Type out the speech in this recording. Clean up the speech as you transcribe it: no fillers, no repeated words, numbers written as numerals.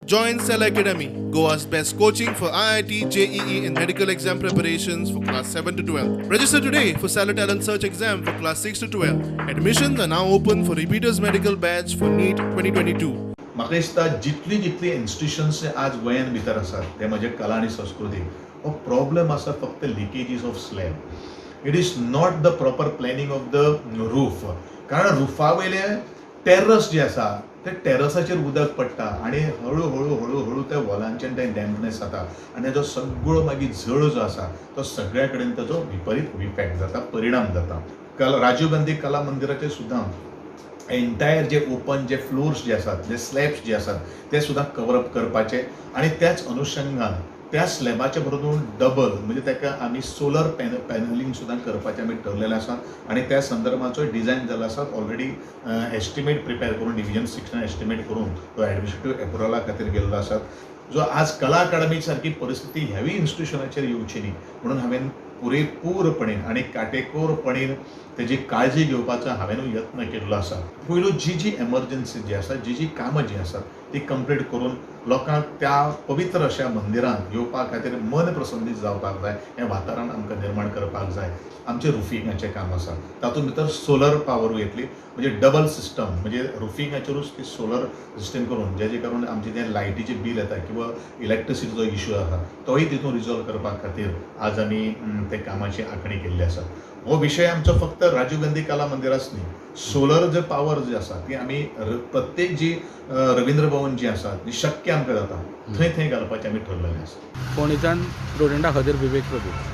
Join Cell Academy, Goa's best coaching for IIT, JEE, and medical exam preparations for class 7 to 12. Register today for Cell Talent Search exam for class 6 to 12. Admissions are now open for repeaters medical batch for NEET 2022. म्हाका दिसता जितली institutions आज गोंयान भितर आसात ते म्हणजे कला आणि संस्कृती हो प्रॉब्लेम आसा फक्त leakages of slab. It is not the proper planning of the roof. कारण रुफा वयले टेरस जे आसा ते टेरसाचेर उदक पडटा आणि हळू त्या वॉलांचेर ते डॅम्पनेस जाता आनी ताजो सगळो मागीर झळ जो आसा तो सगळ्या कडेन ताजो विपरीत इफेक्ट जाता, परिणाम जाता. राजीव गांधी कला मंदिराचेर सुद्दां एंटायर जे ओपन जे फ्लोर्स जे आसात, जे स्लॅब्स जे आसात ते सुद्दां कवरअप करपाचे आणि त्याच अनुषंगान त्या स्लॅबाच्या बरोबर डबल म्हणजे ताका आमी सोलर पॅनलिंग सुद्दां करपाचें आमी ठरलेलें आसा आणि त्या संदर्भाचो डिझायन जाल्लो आसा. ऑलरेडी एस्टिमेट प्रिपेअर करून डिव्हिजन 6 एस्टिमेट करून तो एडमिनिस्ट्रेटिव्ह एप्रुवला खातीर गेल्लो आसा. जो आज कला अकादमी सारखी परिस्थिती ह्यावी इन्स्टिट्यूशनाचेर येवची न्ही म्हणून हांवें पुरेपूरपणे आणि काटेकोरपणे तेजी काळजी घेवपाचो हांवें यत्न केल्लो आसा. पयलू जी एमर्जन्सी जी आसा, जी कामां जी आसात ती कंप्लीट करून लोकांक त्या पवित्र अशा मंदिरांत येवपा खातीर मन प्रसन्नीत जावपाक जाय, हें वातावरण आमकां निर्माण करपाक जाय. आमचें रुफिंगाचें काम आसा, तातूंत भितर सोलर पावर येतली म्हणजे डबल सिस्टम म्हणजे रुफिंगाचेरूच ती सोलर सिस्टम करून जेजे करून आमचें जें लायटीचें बील येता किंवा इलेक्ट्रिसिटीचो इश्यू आसा तोय तितून रिजॉल्व करपा खातीर आज आमी ते कामाची आंखणी केल्ली आसा. हो विशय आमचो फक्त राजीव गांधी कला मंदिराच न्ही, सोलर जे पावर जी आसा ती आमी प्रत्येक जी रवींद्र भवन जी आसा ती शक्य आमकां जाता थंय घालपाचें आमी ठरलेलें आसा. फोंडेच्यान स्टुडंटा खातीर विवेक प्रभू.